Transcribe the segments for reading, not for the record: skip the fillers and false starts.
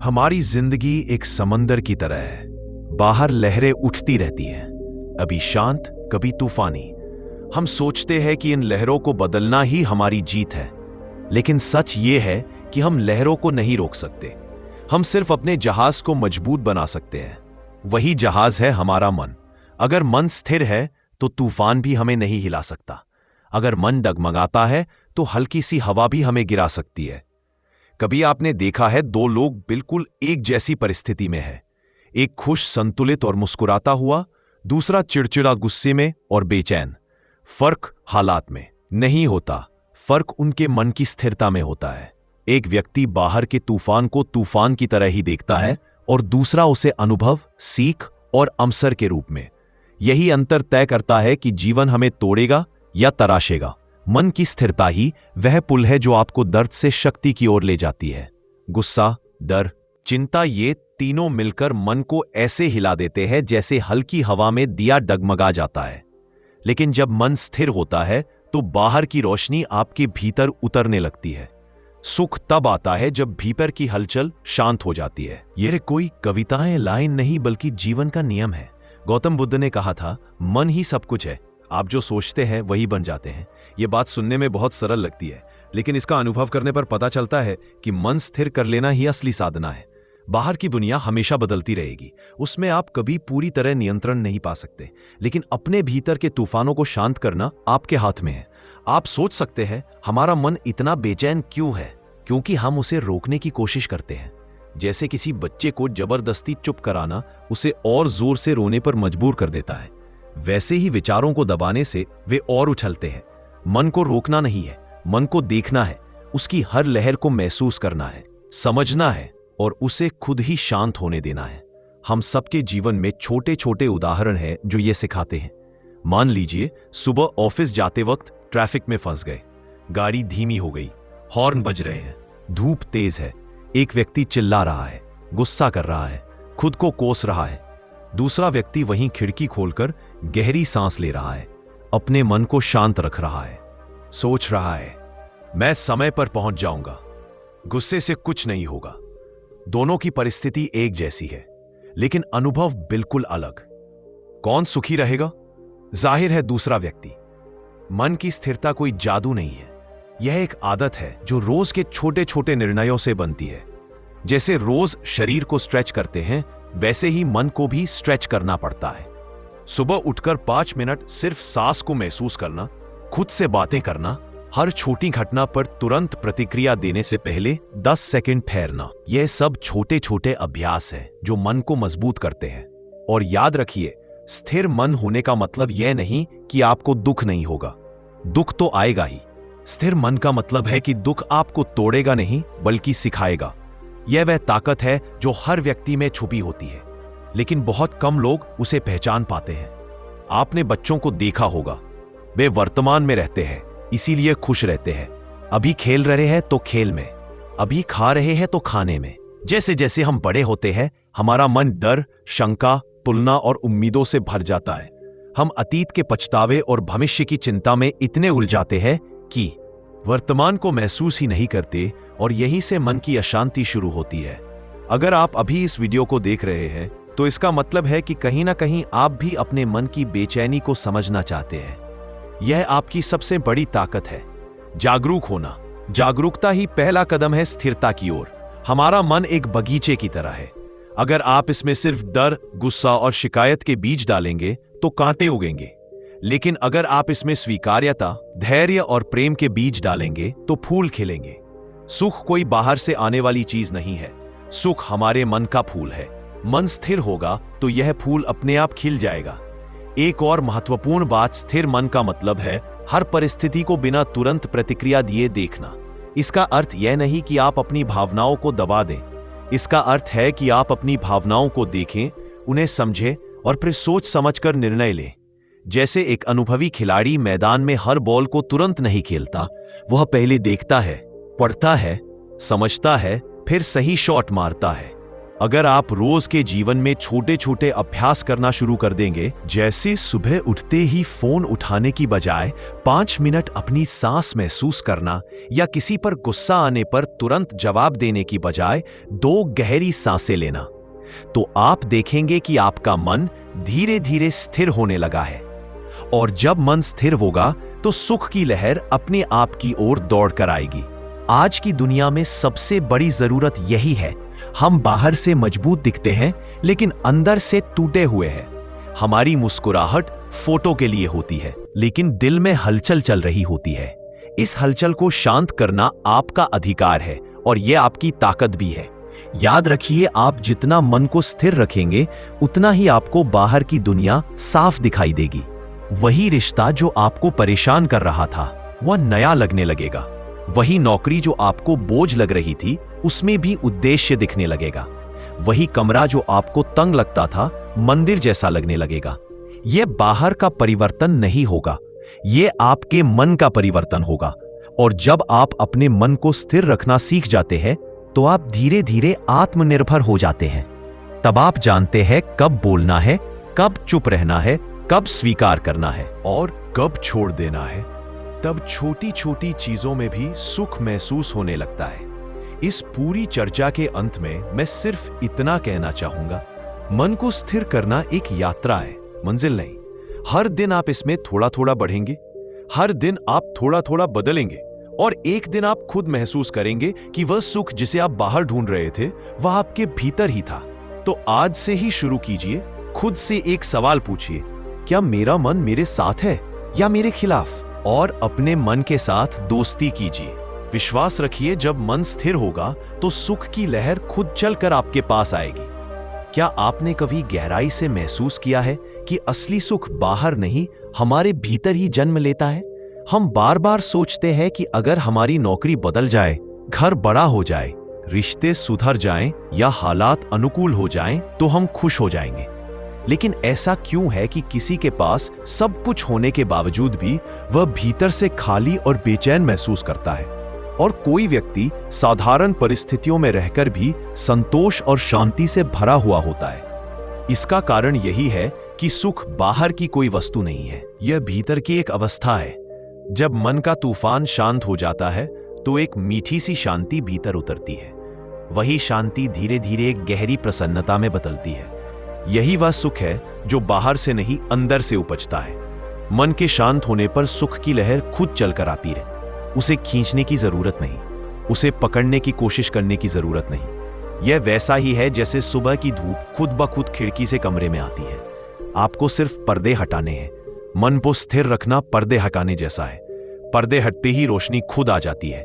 हमारी जिंदगी एक समंदर की तरह है। बाहर लहरें उठती रहती हैं, कभी शांत कभी तूफानी। हम सोचते हैं कि इन लहरों को बदलना ही हमारी जीत है, लेकिन सच ये है कि हम लहरों को नहीं रोक सकते। हम सिर्फ अपने जहाज को मजबूत बना सकते हैं। वही जहाज है हमारा मन। अगर मन स्थिर है तो तूफान भी हमें नहीं हिला सकता। अगर मन डगमगाता है तो हल्की सी हवा भी हमें गिरा सकती है। कभी आपने देखा है, दो लोग बिल्कुल एक जैसी परिस्थिति में है। एक खुश, संतुलित और मुस्कुराता हुआ, दूसरा चिड़चिड़ा, गुस्से में और बेचैन। फर्क हालात में नहीं होता, फर्क उनके मन की स्थिरता में होता है। एक व्यक्ति बाहर के तूफान को तूफान की तरह ही देखता है और दूसरा उसे अनुभव, सीख और अवसर के रूप में। यही अंतर तय करता है कि जीवन हमें तोड़ेगा या तराशेगा। मन की स्थिरता ही वह पुल है जो आपको दर्द से शक्ति की ओर ले जाती है। गुस्सा, डर, चिंता, ये तीनों मिलकर मन को ऐसे हिला देते हैं जैसे हल्की हवा में दिया डगमगा जाता है। लेकिन जब मन स्थिर होता है तो बाहर की रोशनी आपके भीतर उतरने लगती है। सुख तब आता है जब भीतर की हलचल शांत हो जाती है। ये कोई कविताएं, लाइन नहीं, बल्कि जीवन का नियम है। गौतम बुद्ध ने कहा था, मन ही सब कुछ है, आप जो सोचते हैं वही बन जाते हैं। यह बात सुनने में बहुत सरल लगती है, लेकिन इसका अनुभव करने पर पता चलता है कि मन स्थिर कर लेना ही असली साधना है। बाहर की दुनिया हमेशा बदलती रहेगी, उसमें आप कभी पूरी तरह नियंत्रण नहीं पा सकते, लेकिन अपने भीतर के तूफानों को शांत करना आपके हाथ में है। आप सोच सकते हैं, हमारा मन इतना बेचैन क्यों है? क्योंकि हम उसे रोकने की कोशिश करते हैं। जैसे किसी बच्चे को जबरदस्ती चुप कराना उसे और जोर से रोने पर मजबूर कर देता है, वैसे ही विचारों को दबाने से वे और उछलते हैं। मन को रोकना नहीं है, मन को देखना है, उसकी हर लहर को महसूस करना है, समझना है और उसे खुद ही शांत होने देना है। हम सबके जीवन में छोटे छोटे उदाहरण हैं जो ये सिखाते हैं। मान लीजिए, सुबह ऑफिस जाते वक्त ट्रैफिक में फंस गए, गाड़ी धीमी हो गई, हॉर्न बज रहे हैं, धूप तेज है, एक व्यक्ति चिल्ला रहा है, गुस्सा कर रहा है, खुद को कोस रहा है। दूसरा व्यक्ति वहीं खिड़की खोलकर गहरी सांस ले रहा है, अपने मन को शांत रख रहा है, सोच रहा है, मैं समय पर पहुंच जाऊंगा, गुस्से से कुछ नहीं होगा। दोनों की परिस्थिति एक जैसी है, लेकिन अनुभव बिल्कुल अलग। कौन सुखी रहेगा? जाहिर है दूसरा व्यक्ति। मन की स्थिरता कोई जादू नहीं है, यह एक आदत है जो रोज के छोटे छोटे निर्णयों से बनती है। जैसे रोज शरीर को स्ट्रेच करते हैं, वैसे ही मन को भी स्ट्रेच करना पड़ता है। सुबह उठकर 5 मिनट सिर्फ सांस को महसूस करना, खुद से बातें करना, हर छोटी घटना पर तुरंत प्रतिक्रिया देने से पहले 10 सेकंड ठहरना, यह सब छोटे छोटे अभ्यास हैं जो मन को मजबूत करते हैं। और याद रखिए, स्थिर मन होने का मतलब यह नहीं कि आपको दुख नहीं होगा, दुख तो आएगा ही। स्थिर मन का मतलब है कि दुख आपको तोड़ेगा नहीं, बल्कि सिखाएगा। यह वह ताकत है जो हर व्यक्ति में छुपी होती है, लेकिन बहुत कम लोग उसे पहचान पाते हैं। आपने बच्चों को देखा होगा, वे वर्तमान में रहते हैं, इसीलिए खुश रहते हैं। अभी खेल रहे हैं तो खेल में, अभी खा रहे हैं तो खाने में। जैसे जैसे हम बड़े होते हैं, हमारा मन डर, शंका, तुलना और उम्मीदों से भर जाता है। हम अतीत के पछतावे और भविष्य की चिंता में इतने उलझाते हैं कि वर्तमान को महसूस ही नहीं करते, और यहीं से मन की अशांति शुरू होती है। अगर आप अभी इस वीडियो को देख रहे हैं तो इसका मतलब है कि कहीं ना कहीं आप भी अपने मन की बेचैनी को समझना चाहते हैं। यह आपकी सबसे बड़ी ताकत है, जागरूक होना। जागरूकता ही पहला कदम है स्थिरता की ओर। हमारा मन एक बगीचे की तरह है। अगर आप इसमें सिर्फ डर, गुस्सा और शिकायत के बीज डालेंगे तो कांटे उगेंगे, लेकिन अगर आप इसमें स्वीकार्यता, धैर्य और प्रेम के बीज डालेंगे तो फूल खिलेंगे। सुख कोई बाहर से आने वाली चीज नहीं है, सुख हमारे मन का फूल है। मन स्थिर होगा तो यह फूल अपने आप खिल जाएगा। एक और महत्वपूर्ण बात, स्थिर मन का मतलब है हर परिस्थिति को बिना तुरंत प्रतिक्रिया दिए देखना। इसका अर्थ यह नहीं कि आप अपनी भावनाओं को दबा दें, इसका अर्थ है कि आप अपनी भावनाओं को देखें, उन्हें समझें और फिर सोच समझकर निर्णय लें। जैसे एक अनुभवी खिलाड़ी मैदान में हर बॉल को तुरंत नहीं खेलता, वह पहले देखता है, पढ़ता है, समझता है, फिर सही शॉट मारता है। अगर आप रोज के जीवन में छोटे छोटे अभ्यास करना शुरू कर देंगे, जैसे सुबह उठते ही फोन उठाने की बजाय 5 मिनट अपनी सांस महसूस करना, या किसी पर गुस्सा आने पर तुरंत जवाब देने की बजाय 2 गहरी सांसें लेना, तो आप देखेंगे कि आपका मन धीरे धीरे स्थिर होने लगा है। और जब मन स्थिर होगा तो सुख की लहर अपने आप की ओर दौड़ कर आएगी। आज की दुनिया में सबसे बड़ी जरूरत यही है। हम बाहर से मजबूत दिखते हैं, लेकिन अंदर से टूटे हुए हैं। हमारी मुस्कुराहट फोटो के लिए होती है, लेकिन दिल में हलचल चल रही होती है। इस हलचल को शांत करना आपका अधिकार है, और यह आपकी ताकत भी है। याद रखिए, आप जितना मन को स्थिर रखेंगे, उतना ही आपको बाहर की दुनिया साफ दिखाई देगी। वही रिश्ता जो आपको परेशान कर रहा था, वह नया लगने लगेगा। वही नौकरी जो आपको बोझ लग रही थी, उसमें भी उद्देश्य दिखने लगेगा। वही कमरा जो आपको तंग लगता था, मंदिर जैसा लगने लगेगा। यह बाहर का परिवर्तन नहीं होगा, यह आपके मन का परिवर्तन होगा। और जब आप अपने मन को स्थिर रखना सीख जाते हैं, तो आप धीरे धीरे आत्मनिर्भर हो जाते हैं। तब आप जानते हैं कब बोलना है, कब चुप रहना है, कब स्वीकार करना है और कब छोड़ देना है। तब छोटी छोटी चीजों में भी सुख महसूस होने लगता है। इस पूरी चर्चा के अंत में मैं सिर्फ इतना कहना चाहूंगा, मन को स्थिर करना एक यात्रा है, मंजिल नहीं। हर दिन आप इसमें थोड़ा थोड़ा बढ़ेंगे, हर दिन आप थोड़ा थोड़ा बदलेंगे, और एक दिन आप खुद महसूस करेंगे कि वह सुख जिसे आप बाहर ढूंढ रहे थे, वह आपके भीतर ही था। तो आज से ही शुरू कीजिए। खुद से एक सवाल पूछिए, क्या मेरा मन मेरे साथ है या मेरे खिलाफ? और अपने मन के साथ दोस्ती कीजिए। विश्वास रखिए, जब मन स्थिर होगा तो सुख की लहर खुद चलकर आपके पास आएगी। क्या आपने कभी गहराई से महसूस किया है कि असली सुख बाहर नहीं, हमारे भीतर ही जन्म लेता है? हम बार बार सोचते हैं कि अगर हमारी नौकरी बदल जाए, घर बड़ा हो जाए, रिश्ते सुधर जाएं या हालात अनुकूल हो जाएं, तो हम खुश हो जाएंगे। लेकिन ऐसा क्यों है कि किसी के पास सब कुछ होने के बावजूद भी वह भीतर से खाली और बेचैन महसूस करता है, और कोई व्यक्ति साधारण परिस्थितियों में रहकर भी संतोष और शांति से भरा हुआ होता है? इसका कारण यही है कि सुख बाहर की कोई वस्तु नहीं है, यह भीतर की एक अवस्था है। जब मन का तूफान शांत हो जाता है, तो एक मीठी सी शांति भीतर उतरती है। वही शांति धीरे धीरे एक गहरी प्रसन्नता में बदलती है। यही वह सुख है जो बाहर से नहीं, अंदर से उपजता है। मन के शांत होने पर सुख की लहर खुद चलकर आती है। उसे खींचने की जरूरत नहीं, उसे पकड़ने की कोशिश करने की जरूरत नहीं। यह वैसा ही है जैसे सुबह की धूप खुद ब खुद खिड़की से कमरे में आती है। आपको सिर्फ पर्दे हटाने हैं। मन को स्थिर रखना पर्दे हटाने जैसा है। पर्दे हटते ही रोशनी खुद आ जाती है।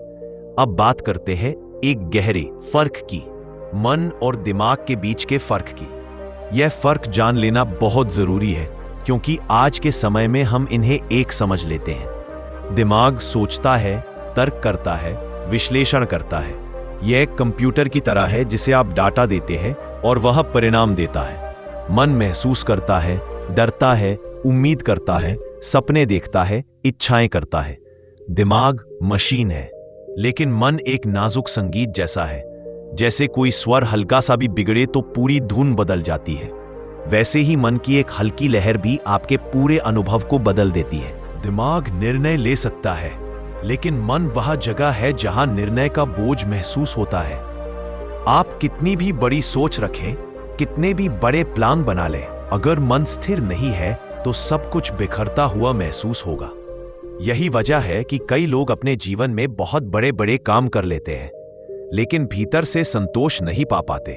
अब बात करते हैं एक गहरे फर्क की, मन और दिमाग के बीच के फर्क की। यह फर्क जान लेना बहुत जरूरी है, क्योंकि आज के समय में हम इन्हें एक समझ लेते हैं। दिमाग सोचता है, तर्क करता है, विश्लेषण करता है। यह एक कंप्यूटर की तरह है जिसे आप डाटा देते हैं और वह परिणाम देता है। मन महसूस करता है, डरता है, उम्मीद करता है, सपने देखता है, इच्छाएं करता है। दिमाग मशीन है, लेकिन मन एक नाजुक संगीत जैसा है। जैसे कोई स्वर हल्का सा भी बिगड़े तो पूरी धुन बदल जाती है, वैसे ही मन की एक हल्की लहर भी आपके पूरे अनुभव को बदल देती है। दिमाग निर्णय ले सकता है, लेकिन मन वह जगह है जहां निर्णय का बोझ महसूस होता है। आप कितनी भी बड़ी सोच रखें, कितने भी बड़े प्लान बना लें, अगर मन स्थिर नहीं है तो सब कुछ बिखरता हुआ महसूस होगा। यही वजह है कि कई लोग अपने जीवन में बहुत बड़े बड़े काम कर लेते हैं, लेकिन भीतर से संतोष नहीं पा पाते।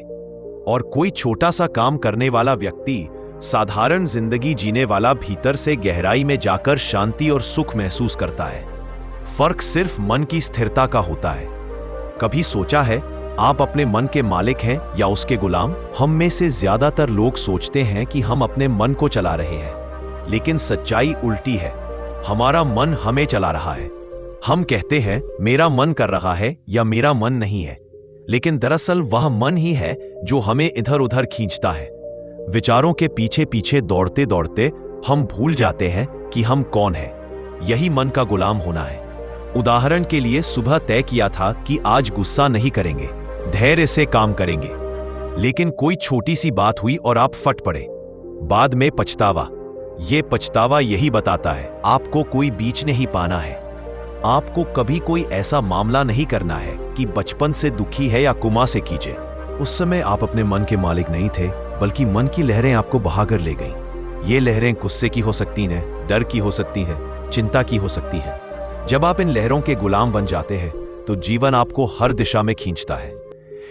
और कोई छोटा सा काम करने वाला व्यक्ति, साधारण जिंदगी जीने वाला, भीतर से गहराई में जाकर शांति और सुख महसूस करता है। फर्क सिर्फ मन की स्थिरता का होता है। कभी सोचा है आप अपने मन के मालिक हैं या उसके गुलाम? हम में से ज्यादातर लोग सोचते हैं कि हम अपने मन को चला रहे हैं, लेकिन सच्चाई उल्टी है। हमारा मन हमें चला रहा है। हम कहते हैं मेरा मन कर रहा है या मेरा मन नहीं है, लेकिन दरअसल वह मन ही है जो हमें इधर उधर खींचता है। विचारों के पीछे पीछे दौड़ते दौड़ते हम भूल जाते हैं कि हम कौन हैं। यही मन का गुलाम होना है। उदाहरण के लिए, सुबह तय किया था कि आज गुस्सा नहीं करेंगे, धैर्य से काम करेंगे। लेकिन कोई छोटी सी बात हुई और आप फट पड़े। बाद में पछतावा। ये पछतावा यही बताता है आपको कोई बीच नहीं पाना है। आपको कभी कोई ऐसा मामला नहीं करना है कि बचपन से दुखी है या कुमां से कीजिए। उस समय आप अपने मन के मालिक नहीं थे, बल्कि मन की लहरें आपको बहाकर ले गईं। ये लहरें गुस्से की हो सकती हैं, डर की हो सकती है, चिंता की हो सकती है। जब आप इन लहरों के गुलाम बन जाते हैं तो जीवन आपको हर दिशा में खींचता है।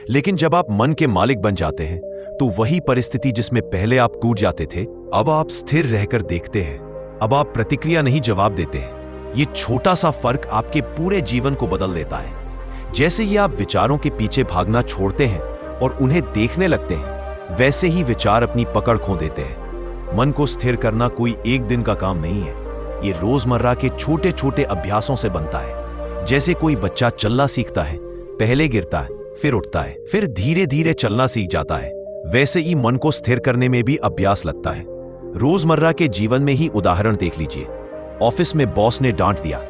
लेकिन जब आप मन के मालिक बन जाते हैं तो वही परिस्थिति जिसमें पहले आप टूट जाते थे, अब आप स्थिर रहकर देखते हैं। अब आप प्रतिक्रिया नहीं, जवाब देते हैं। ये छोटा सा फर्क आपके पूरे जीवन को बदल देता है। जैसे ही आप विचारों के पीछे भागना छोड़ते हैं और उन्हें देखने लगते हैं, वैसे ही विचार अपनी पकड़ खो देते हैं। मन को स्थिर करना कोई एक दिन का काम नहीं है। ये रोजमर्रा के छोटे छोटे अभ्यासों से बनता है। जैसे कोई बच्चा चलना सीखता है, पहले गिरता है, फिर उठता है, फिर धीरे धीरे चलना सीख जाता है। वैसे ही मन को स्थिर करने में भी अभ्यास लगता है। रोजमर्रा के जीवन में ही उदाहरण देख लीजिए। ऑफिस में बॉस ने डांट दिया,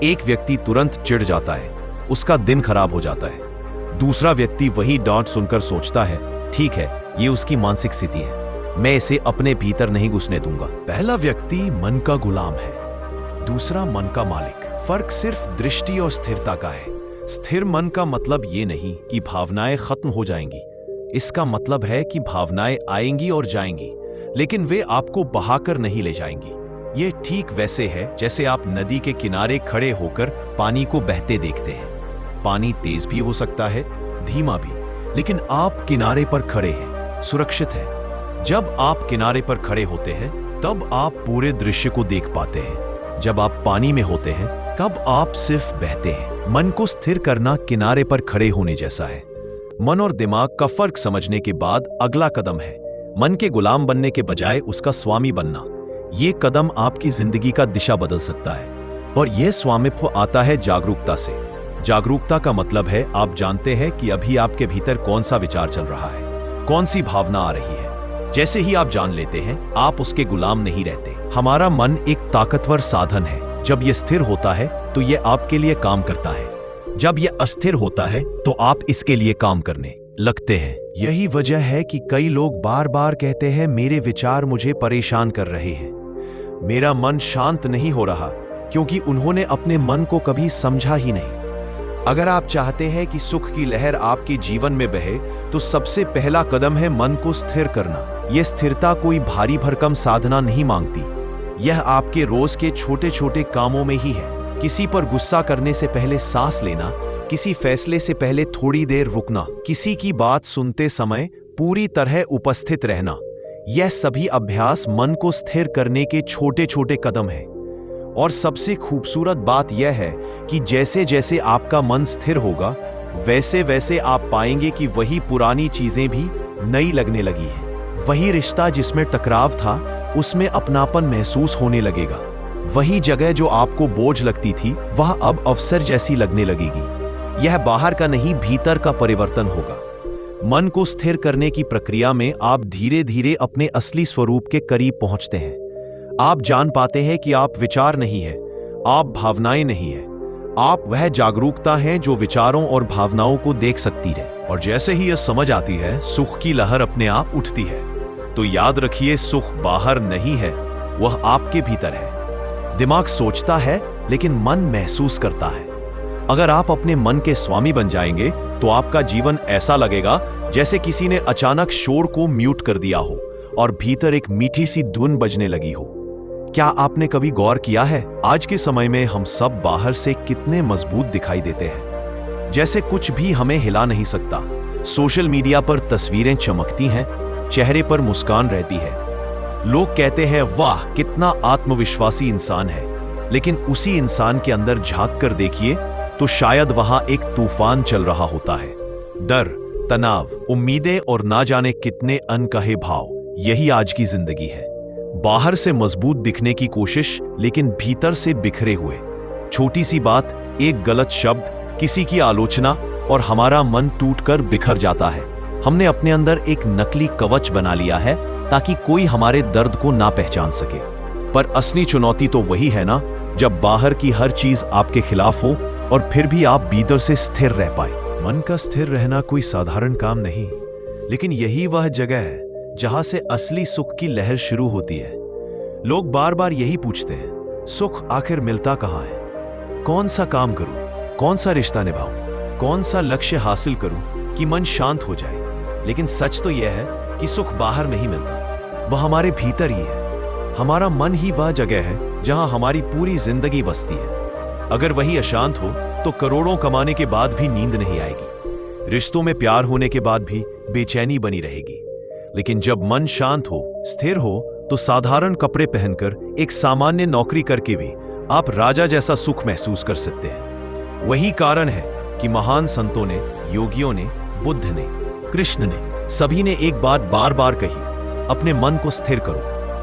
एक व्यक्ति तुरंत चिढ़ जाता है, उसका दिन खराब हो जाता है। दूसरा व्यक्ति वही डांट सुनकर सोचता है, ठीक है, ये उसकी मानसिक स्थिति है, मैं इसे अपने भीतर नहीं घुसने दूंगा। पहला व्यक्ति मन का गुलाम है, दूसरा मन का मालिक। फर्क सिर्फ दृष्टि और स्थिरता का है। स्थिर मन का मतलब ये नहीं कि भावनाएं खत्म हो जाएंगी। इसका मतलब है कि भावनाएं आएंगी और जाएंगी, लेकिन वे आपको बहाकर नहीं ले जाएंगी। ये ठीक वैसे है जैसे आप नदी के किनारे खड़े होकर पानी को बहते देखते हैं। पानी तेज भी हो सकता है, धीमा भी, लेकिन आप किनारे पर खड़े हैं, सुरक्षित है। जब आप किनारे पर खड़े होते हैं तब आप पूरे दृश्य को देख पाते हैं। जब आप पानी में होते हैं तब आप सिर्फ बहते हैं। मन को स्थिर करना किनारे पर खड़े होने जैसा है। मन और दिमाग का फर्क समझने के बाद अगला कदम है मन के गुलाम बनने के बजाय उसका स्वामी बनना। ये कदम आपकी जिंदगी का दिशा बदल सकता है, और यह स्वामित्व आता है जागरूकता से। जागरूकता का मतलब है आप जानते हैं कि अभी आपके भीतर कौन सा विचार चल रहा है, कौन सी भावना आ रही है। जैसे ही आप जान लेते हैं, आप उसके गुलाम नहीं रहते। हमारा मन एक ताकतवर साधन है। जब यह स्थिर होता है तो यह आपके लिए काम करता है। जब यह अस्थिर होता है तो आप इसके लिए काम करने लगते हैं। यही वजह है कि कई लोग बार बार कहते हैं, मेरे विचार मुझे परेशान कर रहे हैं, मेरा मन शांत नहीं हो रहा, क्योंकि उन्होंने अपने मन को कभी समझा ही नहीं। अगर आप चाहते हैं कि सुख की लहर आपके जीवन में बहे, तो सबसे पहला कदम है मन को स्थिर करना। यह स्थिरता कोई भारी भरकम साधना नहीं मांगती। यह आपके रोज के छोटे छोटे कामों में ही है। किसी पर गुस्सा करने से पहले सांस लेना, किसी फैसले से पहले थोड़ी देर रुकना, किसी की बात सुनते समय पूरी तरह उपस्थित रहना, यह सभी अभ्यास मन को स्थिर करने के छोटे छोटे कदम हैं। और सबसे खूबसूरत बात यह है कि जैसे जैसे आपका मन स्थिर होगा, वैसे वैसे आप पाएंगे कि वही पुरानी चीजें भी नई लगने लगी हैं। वही रिश्ता जिसमें टकराव था, उसमें अपनापन महसूस होने लगेगा। वही जगह जो आपको बोझ लगती थी, वह अब अवसर जैसी लगने लगेगी। यह बाहर का नहीं, भीतर का परिवर्तन होगा। मन को स्थिर करने की प्रक्रिया में आप धीरे धीरे अपने असली स्वरूप के करीब पहुंचते हैं। आप जान पाते हैं कि आप विचार नहीं हैं, आप भावनाएं नहीं हैं, आप वह जागरूकता हैं जो विचारों और भावनाओं को देख सकती है। और जैसे ही यह समझ आती है, सुख की लहर अपने आप उठती है। तो याद रखिए, सुख बाहर नहीं है, वह आपके भीतर है। दिमाग सोचता है, लेकिन मन महसूस करता है। अगर आप अपने मन के स्वामी बन जाएंगे, तो आपका जीवन ऐसा लगेगा जैसे किसी ने अचानक शोर को म्यूट कर दिया हो और भीतर एक मीठी सी धुन बजने लगी हो। क्या आपने कभी गौर किया है, आज के समय में हम सब बाहर से कितने मजबूत दिखाई देते हैं, जैसे कुछ भी हमें हिला नहीं सकता। सोशल मीडिया पर तस्वीरें चमकती हैं, चेहरे पर मुस्कान रहती है। लोग कहते हैं, वाह कितना आत्मविश्वासी इंसान है। लेकिन उसी इंसान के अंदर झांक कर देखिए तो शायद वहां एक तूफान चल रहा होता है। डर, तनाव, उम्मीदें और ना जाने कितने अनकहे भाव, यही आज की जिंदगी है। बाहर से मजबूत दिखने की कोशिश, लेकिन भीतर से बिखरे हुए। छोटी सी बात, एक गलत शब्द, किसी की आलोचना, और हमारा मन टूटकर बिखर जाता है। हमने अपने अंदर एक नकली कवच बना लिया है ताकि कोई हमारे दर्द को ना पहचान सके। पर असली चुनौती तो वही है ना, जब बाहर की हर चीज आपके खिलाफ हो और फिर भी आप भीतर से स्थिर रह पाए। मन का स्थिर रहना कोई साधारण काम नहीं। लेकिन यही वह जगह है जहां से असली सुख की लहर शुरू होती है। लोग बार बार यही पूछते हैं, सुख आखिर मिलता कहाँ है? कौन सा काम करूं? कौन सा रिश्ता निभाऊं? कौन सा लक्ष्य हासिल करूं कि मन शांत हो जाए? लेकिन सच तो यह है कि सुख बाहर नहीं मिलता, वह हमारे भीतर ही है। हमारा मन ही वह जगह है जहां हमारी पूरी जिंदगी बसती है। अगर वही अशांत हो तो करोड़ों कमाने के बाद भी नींद नहीं आएगी, रिश्तों में प्यार होने के बाद भी बेचैनी बनी रहेगी। लेकिन जब मन शांत हो, स्थिर हो, तो साधारण कपड़े पहनकर, एक सामान्य नौकरी करके भी आप राजा जैसा सुख महसूस कर सकते हैं। वही कारण है कि महान संतों ने, योगियों ने, बुद्ध ने, कृष्ण ने, सभी ने एक बात बार बार कही, अपने मन को स्थिर करो,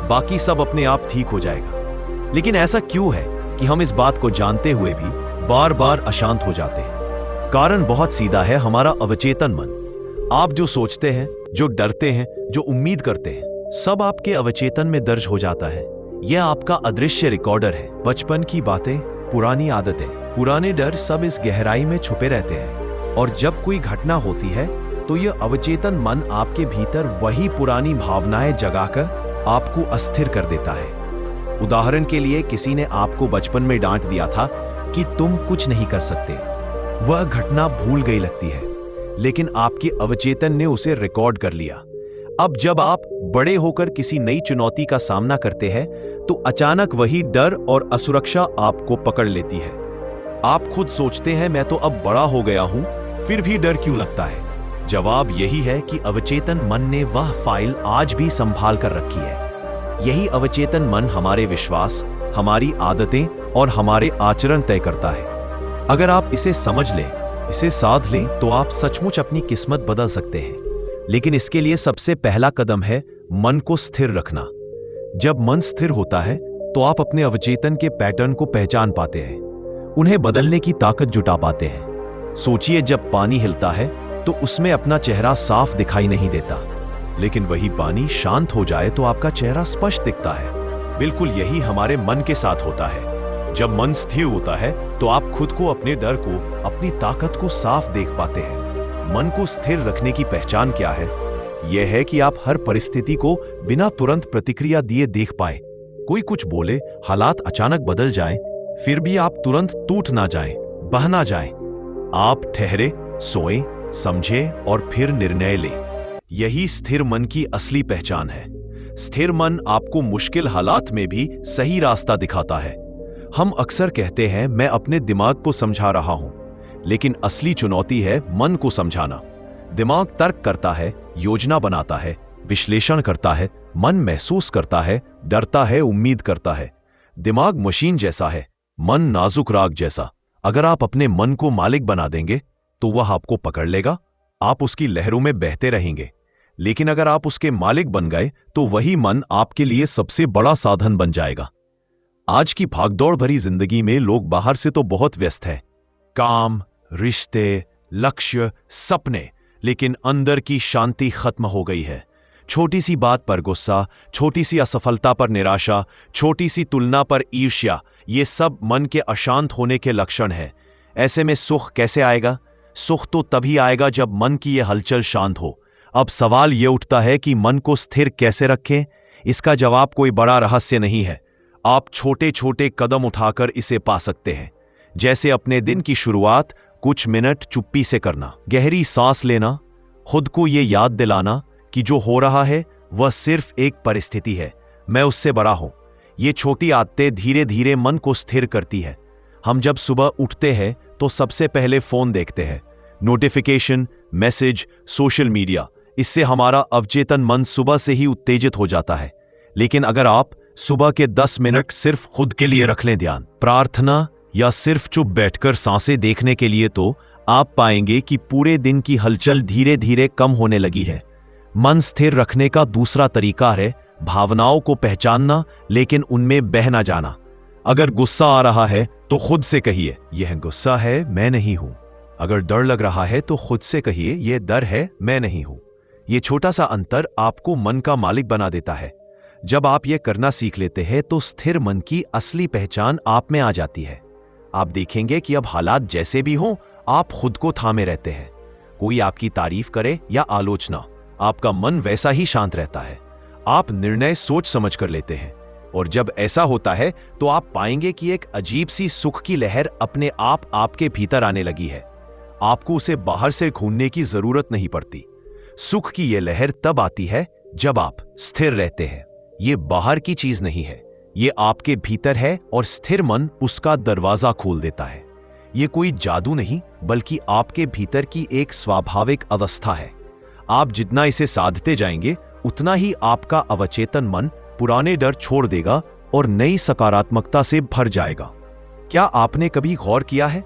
बाकी सब अपने आप ठीक हो जाएगा। लेकिन ऐसा क्यों है कि हम इस बात को जानते हुए भी बार बार अशांत हो जाते हैं? कारण बहुत सीधा है, हमारा अवचेतन मन। आप जो सोचते हैं, जो डरते हैं, जो उम्मीद करते हैं, सब आपके अवचेतन में दर्ज हो जाता है। यह आपका अदृश्य रिकॉर्डर है। बचपन की बातें, पुरानी आदतें, पुराने डर सब इस गहराई में छुपे रहते हैं। और जब कोई घटना होती है तो यह अवचेतन मन आपके भीतर वही पुरानी भावनाएं जगाकर आपको अस्थिर कर देता है। उदाहरण के लिए, किसी ने आपको बचपन में डांट दिया था कि तुम कुछ नहीं कर सकते। वह घटना भूल गई लगती है, लेकिन आपके अवचेतन ने उसे रिकॉर्ड कर लिया। अब जब आप बड़े होकर किसी नई चुनौती का सामना करते हैं तो अचानक वही डर और असुरक्षा आपको पकड़ लेती है। आप खुद सोचते हैं, मैं तो अब बड़ा हो गया हूं, फिर भी डर क्यों लगता है? जवाब यही है कि अवचेतन मन ने वह फाइल आज भी संभाल कर रखी है। यही अवचेतन मन हमारे विश्वास, हमारी आदतें और हमारे आचरण तय करता है। अगर आप इसे समझ लें, इसे साध लें, तो आप सचमुच अपनी किस्मत बदल सकते हैं। लेकिन इसके लिए सबसे पहला कदम है मन को स्थिर रखना। जब मन स्थिर होता है तो आप अपने अवचेतन के पैटर्न को पहचान पाते हैं, उन्हें बदलने की ताकत जुटा पाते हैं। सोचिए, जब पानी हिलता है तो उसमें अपना चेहरा साफ दिखाई नहीं देता, लेकिन वही पानी शांत हो जाए तो आपका चेहरा स्पष्ट दिखता है। बिल्कुल यही हमारे मन के साथ होता है। जब मन स्थिर होता है तो आप खुद को, अपने डर को, अपनी ताकत को साफ देख पाते हैं। मन को स्थिर रखने की पहचान क्या है? यह है कि आप हर परिस्थिति को बिना तुरंत प्रतिक्रिया दिए देख पाएं। कोई कुछ बोले, हालात अचानक बदल जाएं, फिर भी आप तुरंत टूट ना जाएं, बह ना जाएं। आप ठहरे, सोएं, समझें और फिर निर्णय लें। यही स्थिर मन की असली पहचान है। स्थिर मन आपको मुश्किल हालात में भी सही रास्ता दिखाता है। हम अक्सर कहते हैं, मैं अपने दिमाग को समझा रहा हूं, लेकिन असली चुनौती है मन को समझाना। दिमाग तर्क करता है, योजना बनाता है, विश्लेषण करता है, मन महसूस करता है, डरता है, उम्मीद करता है। दिमाग मशीन जैसा है, मन नाजुक राग जैसा। अगर आप अपने मन को मालिक बना देंगे तो वह आपको पकड़ लेगा, आप उसकी लहरों में बहते रहेंगे। लेकिन अगर आप उसके मालिक बन गए तो वही मन आपके लिए सबसे बड़ा साधन बन जाएगा। आज की भागदौड़ भरी जिंदगी में लोग बाहर से तो बहुत व्यस्त हैं, काम, रिश्ते, लक्ष्य, सपने, लेकिन अंदर की शांति खत्म हो गई है। छोटी सी बात पर गुस्सा, छोटी सी असफलता पर निराशा, छोटी सी तुलना पर ईर्ष्या, ये सब मन के अशांत होने के लक्षण है। ऐसे में सुख कैसे आएगा? सुख तो तभी आएगा जब मन की यह हलचल शांत हो। अब सवाल यह उठता है कि मन को स्थिर कैसे रखें? इसका जवाब कोई बड़ा रहस्य नहीं है। आप छोटे छोटे कदम उठाकर इसे पा सकते हैं। जैसे अपने दिन की शुरुआत कुछ मिनट चुप्पी से करना, गहरी सांस लेना, खुद को यह याद दिलाना कि जो हो रहा है वह सिर्फ एक परिस्थिति है, मैं उससे बड़ा हूं। ये छोटी आदतें धीरे धीरे मन को स्थिर करती है। हम जब सुबह उठते हैं तो सबसे पहले फोन देखते हैं, नोटिफिकेशन, मैसेज, सोशल मीडिया। इससे हमारा अवचेतन मन सुबह से ही उत्तेजित हो जाता है। लेकिन अगर आप सुबह के 10 मिनट सिर्फ खुद के लिए रख लें ध्यान, प्रार्थना या सिर्फ चुप बैठकर सांसें देखने के लिए, तो आप पाएंगे कि पूरे दिन की हलचल धीरे धीरे कम होने लगी है। मन स्थिर रखने का दूसरा तरीका है भावनाओं को पहचानना, लेकिन उनमें बह ना जाना। अगर गुस्सा आ रहा है तो खुद से कहिए, यह गुस्सा है, मैं नहीं हूं। अगर डर लग रहा है तो खुद से कहिए, यह डर है, मैं नहीं हूं। यह छोटा सा अंतर आपको मन का मालिक बना देता है। जब आप यह करना सीख लेते हैं तो स्थिर मन की असली पहचान आप में आ जाती है। आप देखेंगे कि अब हालात जैसे भी हों, आप खुद को थामे रहते हैं। कोई आपकी तारीफ करे या आलोचना, आपका मन वैसा ही शांत रहता है। आप निर्णय सोच समझ कर लेते हैं, और जब ऐसा होता है तो आप पाएंगे कि एक अजीब सी सुख की लहर अपने आप आपके भीतर आने लगी है। आपको उसे बाहर से ढूंढने की जरूरत नहीं पड़ती। सुख की यह लहर तब आती है जब आप स्थिर रहते हैं। ये बाहर की चीज नहीं है, ये आपके भीतर है, और स्थिर मन उसका दरवाजा खोल देता है। ये कोई जादू नहीं, बल्कि आपके भीतर की एक स्वाभाविक अवस्था है। आप जितना इसे साधते जाएंगे, उतना ही आपका अवचेतन मन पुराने डर छोड़ देगा और नई सकारात्मकता से भर जाएगा। क्या आपने कभी गौर किया है,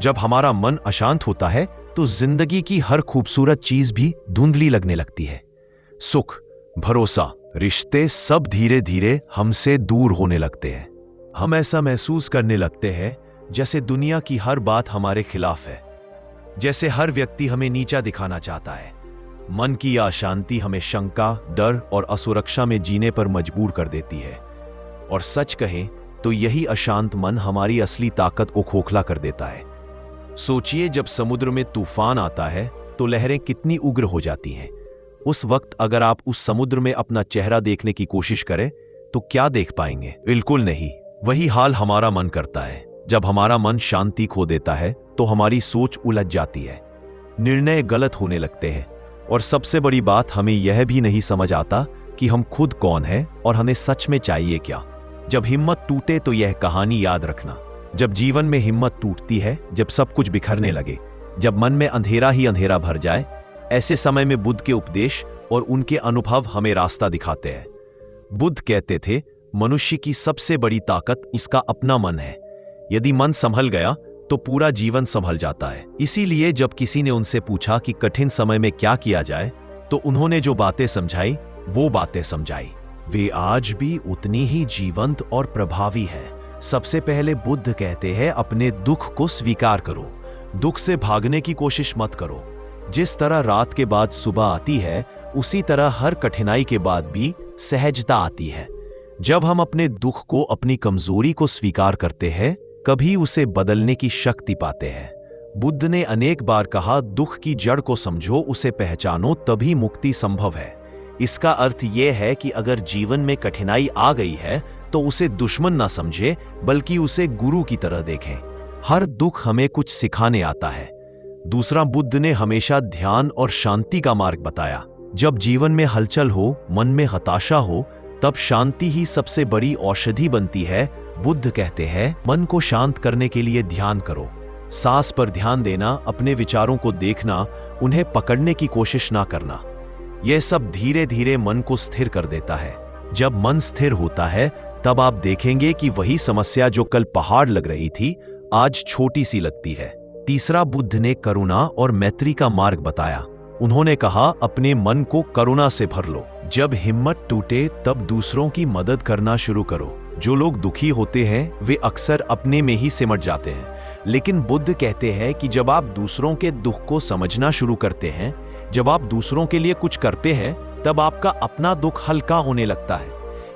जब हमारा मन अशांत होता है तो जिंदगी की हर खूबसूरत चीज भी धुंधली लगने लगती है। सुख, भरोसा, रिश्ते सब धीरे धीरे हमसे दूर होने लगते हैं। हम ऐसा महसूस करने लगते हैं जैसे दुनिया की हर बात हमारे खिलाफ है, जैसे हर व्यक्ति हमें नीचा दिखाना चाहता है। मन की यह अशांति हमें शंका, डर और असुरक्षा में जीने पर मजबूर कर देती है। और सच कहें तो यही अशांत मन हमारी असली ताकत को खोखला कर देता है। सोचिए, जब समुद्र में तूफान आता है तो लहरें कितनी उग्र हो जाती हैं। उस वक्त अगर आप उस समुद्र में अपना चेहरा देखने की कोशिश करें तो क्या देख पाएंगे? बिल्कुल नहीं। वही हाल हमारा मन करता है। जब हमारा मन शांति खो देता है तो हमारी सोच उलझ जाती है, निर्णय गलत होने लगते हैं, और सबसे बड़ी बात, हमें यह भी नहीं समझ आता कि हम खुद कौन हैं और हमें सच में चाहिए क्या। जब हिम्मत टूटे तो यह कहानी याद रखना। जब जीवन में हिम्मत टूटती है, जब सब कुछ बिखरने लगे, जब मन में अंधेरा ही अंधेरा भर जाए, ऐसे समय में बुद्ध के उपदेश और उनके अनुभव हमें रास्ता दिखाते हैं। बुद्ध कहते थे, मनुष्य की सबसे बड़ी ताकत इसका अपना मन है। यदि मन संभल गया तो पूरा जीवन संभल जाता है। इसीलिए जब किसी ने उनसे पूछा कि कठिन समय में क्या किया जाए, तो उन्होंने जो बातें समझाई वो बातें समझाई। वे आज भी उतनी ही जीवंत और प्रभावी है। सबसे पहले बुद्ध कहते हैं, अपने दुख को स्वीकार करो। दुख से भागने की कोशिश मत करो। जिस तरह रात के बाद सुबह आती है, उसी तरह हर कठिनाई के बाद भी सहजता आती है। जब हम अपने दुख को, अपनी कमजोरी को स्वीकार करते हैं, कभी उसे बदलने की शक्ति पाते हैं। बुद्ध ने अनेक बार कहा, दुख की जड़ को समझो, उसे पहचानो, तभी मुक्ति संभव है। इसका अर्थ यह है कि अगर जीवन में कठिनाई आ गई है तो उसे दुश्मन ना समझे, बल्कि उसे गुरु की तरह देखें। हर दुख हमें कुछ सिखाने आता है। दूसरा, बुद्ध ने हमेशा ध्यान और शांति का मार्ग बताया। जब जीवन में हलचल हो, मन में हताशा हो, तब शांति ही सबसे बड़ी औषधि बनती है। बुद्ध कहते हैं, मन को शांत करने के लिए ध्यान करो। सांस पर ध्यान देना, अपने विचारों को देखना, उन्हें पकड़ने की कोशिश ना करना। यह सब धीरे धीरे मन को स्थिर कर देता है। जब मन स्थिर होता है, तब आप देखेंगे कि वही समस्या जो कल पहाड़ लग रही थी, आज छोटी सी लगती है। तीसरा, बुद्ध ने करुणा और मैत्री का मार्ग बताया। उन्होंने कहा, अपने मन को करुणा से भर लो। जब हिम्मत टूटे तब दूसरों की मदद करना शुरू करो। जो लोग दुखी होते हैं वे अक्सर अपने में ही सिमट जाते हैं, लेकिन बुद्ध कहते हैं कि जब आप दूसरों के दुख को समझना शुरू करते हैं, जब आप दूसरों के लिए कुछ करते हैं, तब आपका अपना दुख हल्का होने लगता है।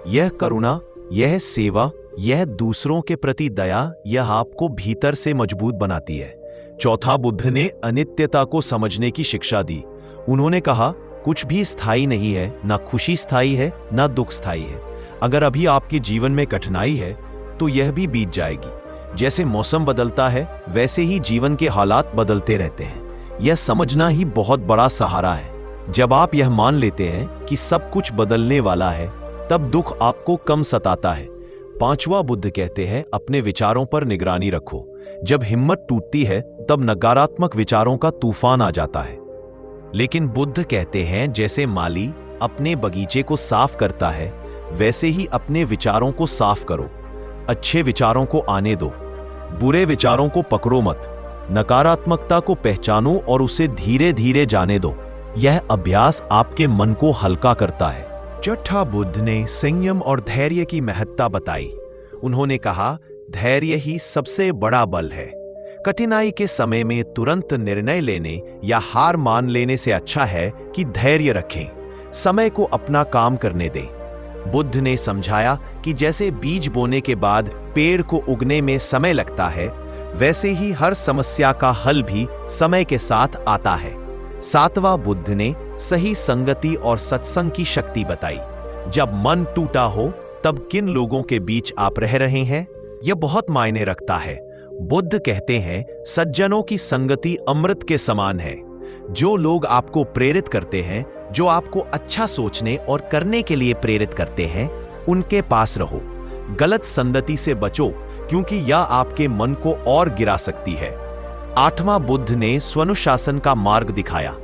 यह करुणा, यह सेवा, यह दूसरों के प्रति दया, यह आपको भीतर से मजबूत बनाती है। चौथा, बुद्ध ने अनित्यता को समझने की शिक्षा दी। उन्होंने कहा, कुछ भी स्थायी नहीं है, ना खुशी स्थायी है, ना दुख स्थायी है। अगर अभी आपके जीवन में कठिनाई है तो यह भी बीत जाएगी। जैसे मौसम बदलता है, वैसे ही जीवन के हालात बदलते रहते हैं। यह समझना ही बहुत बड़ा सहारा है। जब आप यह मान लेते हैं कि सब कुछ बदलने वाला है, तब दुख आपको कम सताता है। पांचवा, बुद्ध कहते हैं, अपने विचारों पर निगरानी रखो। जब हिम्मत टूटती है, तब नकारात्मक विचारों का तूफान आ जाता है। लेकिन बुद्ध कहते हैं, जैसे माली अपने बगीचे को साफ करता है, वैसे ही अपने विचारों को साफ करो। अच्छे विचारों को आने दो, बुरे विचारों को पकड़ो मत। नकारात्मकता को पहचानो और उसे धीरे धीरे जाने दो। यह अभ्यास आपके मन को हल्का करता है। चौथा, बुद्ध ने संयम और धैर्य की महत्ता बताई। उन्होंने कहा, धैर्य ही सबसे बड़ा बल है। कठिनाई के समय में तुरंत निर्णय लेने या हार मान लेने से अच्छा है कि धैर्य रखें, समय को अपना काम करने दें। बुद्ध ने समझाया कि जैसे बीज बोने के बाद पेड़ को उगने में समय लगता है, वैसे ही हर समस्या का हल भी समय के साथ आता है। सातवां, बुद्ध ने सही संगति और सत्संग की शक्ति बताई। जब मन टूटा हो तब किन लोगों के बीच आप रह रहे हैं, यह बहुत मायने रखता है। बुद्ध कहते हैं, सज्जनों की संगति अमृत के समान है। जो लोग आपको प्रेरित करते हैं, जो आपको अच्छा सोचने और करने के लिए प्रेरित करते हैं, उनके पास रहो। गलत संगति से बचो, क्योंकि यह आपके मन को और गिरा सकती है। 8वां बुद्ध ने स्वनुशासन का मार्ग दिखाया।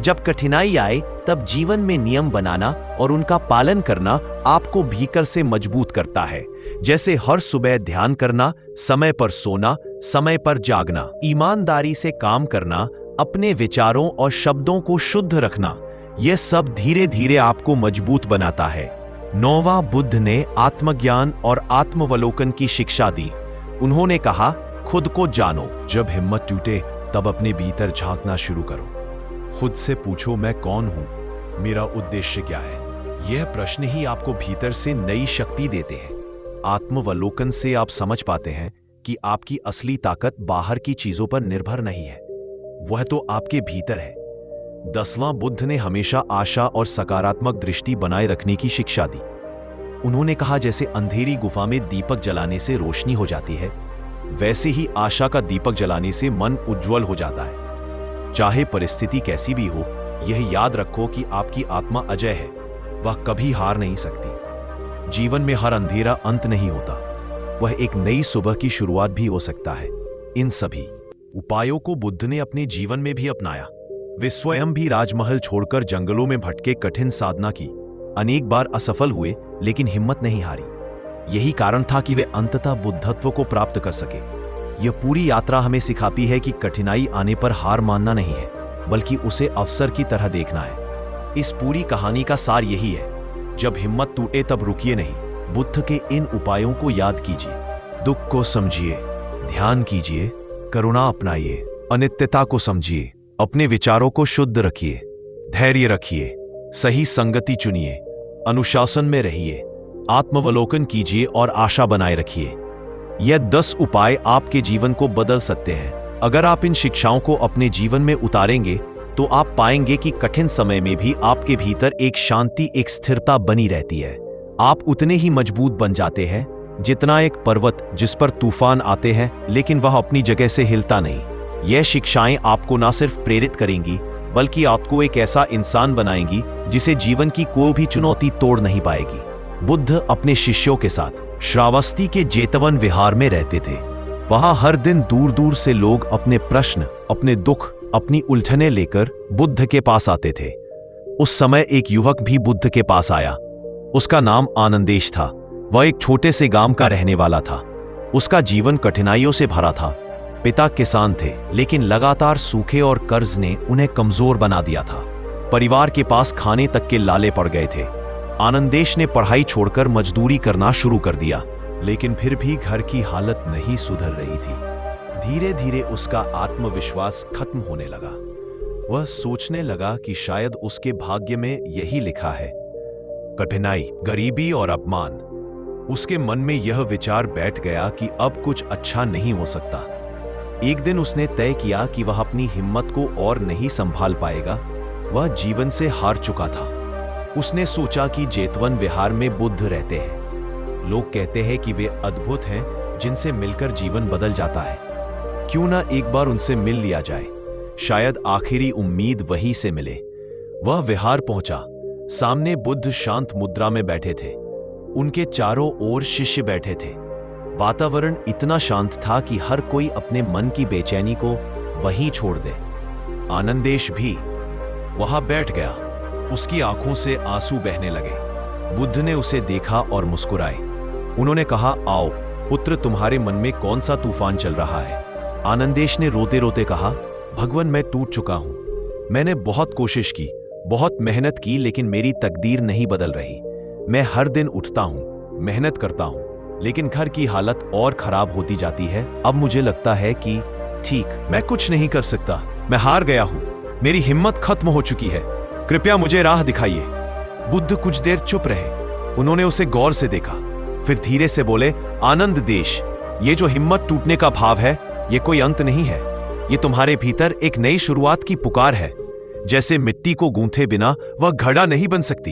जब कठिनाई आए तब जीवन में नियम बनाना और उनका पालन करना आपको भीतर से मजबूत करता है। जैसे हर सुबह ध्यान करना, समय पर सोना, समय पर जागना, ईमानदारी से काम करना, अपने विचारों और शब्दों को शुद्ध रखना, यह सब धीरे धीरे आपको मजबूत बनाता है। 9वां बुद्ध ने आत्मज्ञान और आत्मवलोकन की शिक्षा दी। उन्होंने कहा, खुद को जानो। जब हिम्मत टूटे तब अपने भीतर झांकना शुरू करो। खुद से पूछो, मैं कौन हूं, मेरा उद्देश्य क्या है। यह प्रश्न ही आपको भीतर से नई शक्ति देते हैं। आत्मवलोकन से आप समझ पाते हैं कि आपकी असली ताकत बाहर की चीजों पर निर्भर नहीं है, वह तो आपके भीतर है। 10वां बुद्ध ने हमेशा आशा और सकारात्मक दृष्टि बनाए रखने की शिक्षा दी। उन्होंने कहा, जैसे अंधेरी गुफा में दीपक जलाने से रोशनी हो जाती है, वैसे ही आशा का दीपक जलाने से मन उज्जवल हो जाता है। चाहे परिस्थिति कैसी भी हो, यह याद रखो कि आपकी आत्मा अजय है, वह कभी हार नहीं सकती। जीवन में हर अंधेरा अंत नहीं होता, वह एक नई सुबह की शुरुआत भी हो सकता है। इन सभी उपायों को बुद्ध ने अपने जीवन में भी अपनाया। वे स्वयं भी राजमहल छोड़कर जंगलों में भटके कठिन साधना की। अनेक बार असफल हुए, लेकिन हिम्मत नहीं हारी। यही कारण था कि वे अंततः बुद्धत्व को प्राप्त कर सके। यह पूरी यात्रा हमें सिखाती है कि कठिनाई आने पर हार मानना नहीं है, बल्कि उसे अवसर की तरह देखना है। इस पूरी कहानी का सार यही है, जब हिम्मत टूटे तब रुकिए नहीं। बुद्ध के इन उपायों को याद कीजिए, दुख को समझिए, ध्यान कीजिए, करुणा अपनाइए, अनित्यता को समझिए, अपने विचारों को शुद्ध रखिए, धैर्य रखिए, सही संगति चुनिए, अनुशासन में रहिए, आत्मवलोकन कीजिए और आशा बनाए रखिए। यह 10 उपाय आपके जीवन को बदल सकते हैं। अगर आप इन शिक्षाओं को अपने जीवन में उतारेंगे तो आप पाएंगे कि कठिन समय में भी आपके भीतर एक शांति, एक स्थिरता बनी रहती है। आप उतने ही मजबूत बन जाते हैं जितना एक पर्वत जिस पर तूफान आते हैं लेकिन वह अपनी जगह से हिलता नहीं। यह शिक्षाएं आपको न सिर्फ प्रेरित करेंगी, बल्कि आपको एक ऐसा इंसान बनाएंगी जिसे जीवन की कोई भी चुनौती तोड़ नहीं पाएगी। बुद्ध अपने शिष्यों के साथ श्रावस्ती के जेतवन विहार में रहते थे। वहां हर दिन दूर दूर से लोग अपने प्रश्न, अपने दुख, अपनी उलझनें लेकर बुद्ध के पास आते थे। उस समय एक युवक भी बुद्ध के पास आया। उसका नाम आनंदेश था। वह एक छोटे से गांव का रहने वाला था। उसका जीवन कठिनाइयों से भरा था। पिता किसान थे, लेकिन लगातार सूखे और कर्ज ने उन्हें कमजोर बना दिया था। परिवार के पास खाने तक के लाले पड़ गए थे। आनंदेश ने पढ़ाई छोड़कर मजदूरी करना शुरू कर दिया, लेकिन फिर भी घर की हालत नहीं सुधर रही थी। धीरे धीरे उसका आत्मविश्वास खत्म होने लगा। वह सोचने लगा कि शायद उसके भाग्य में यही लिखा है, कठिनाई, गरीबी और अपमान। उसके मन में यह विचार बैठ गया कि अब कुछ अच्छा नहीं हो सकता। एक दिन उसने तय किया कि वह अपनी हिम्मत को और नहीं संभाल पाएगा। वह जीवन से हार चुका था। उसने सोचा कि जेतवन विहार में बुद्ध रहते हैं। लोग कहते हैं कि वे अद्भुत हैं, जिनसे मिलकर जीवन बदल जाता है। क्यों ना एक बार उनसे मिल लिया जाए, शायद आखिरी उम्मीद वहीं से मिले। वह विहार पहुंचा। सामने बुद्ध शांत मुद्रा में बैठे थे। उनके चारों ओर शिष्य बैठे थे। वातावरण इतना शांत था कि हर कोई अपने मन की बेचैनी को वहीं छोड़ दे। आनंदेश भी वहां बैठ गया। उसकी आंखों से आंसू बहने लगे। बुद्ध ने उसे देखा और मुस्कुराए। उन्होंने कहा, आओ पुत्र, तुम्हारे मन में कौन सा तूफान चल रहा है? आनंदेश ने रोते रोते कहा, भगवान, मैं टूट चुका हूं। मैंने बहुत कोशिश की, बहुत मेहनत की, लेकिन मेरी तकदीर नहीं बदल रही। मैं हर दिन उठता हूं, मेहनत करता हूं, लेकिन घर की हालत और खराब होती जाती है। अब मुझे लगता है कि ठीक, मैं कुछ नहीं कर सकता। मैं हार गया हूं। मेरी हिम्मत खत्म हो चुकी है। कृपया मुझे राह दिखाइए। बुद्ध कुछ देर चुप रहे। उन्होंने उसे गौर से देखा, फिर धीरे से बोले, आनंद देश, ये जो हिम्मत टूटने का भाव है, ये कोई अंत नहीं है। ये तुम्हारे भीतर एक नई शुरुआत की पुकार है। जैसे मिट्टी को गूंथे बिना वह घड़ा नहीं बन सकती,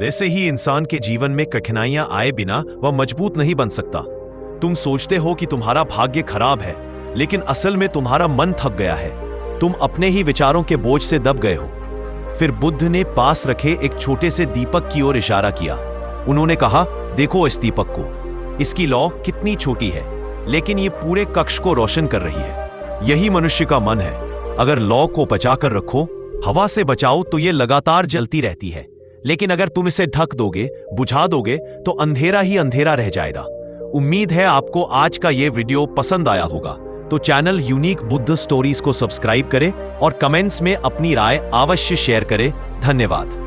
वैसे ही इंसान के जीवन में कठिनाइयां आए बिना वह मजबूत नहीं बन सकता। तुम सोचते हो कि तुम्हारा भाग्य खराब है, लेकिन असल में तुम्हारा मन थक गया है। तुम अपने ही विचारों के बोझ से दब गए हो। फिर बुद्ध ने पास रखे एक छोटे से दीपक की ओर इशारा किया। उन्होंने कहा, देखो इस दीपक को, इसकी लौ कितनी छोटी है, लेकिन ये पूरे कक्ष को रोशन कर रही है। यही मनुष्य का मन है। अगर लौ को बचा कर रखो, हवा से बचाओ तो ये लगातार जलती रहती है, लेकिन अगर तुम इसे ढक दोगे, बुझा दोगे, तो अंधेरा ही अंधेरा रह जाएगा। उम्मीद है आपको आज का ये वीडियो पसंद आया होगा। तो चैनल यूनिक बुद्ध स्टोरीज को सब्सक्राइब करें और कमेंट्स में अपनी राय अवश्य शेयर करें। धन्यवाद।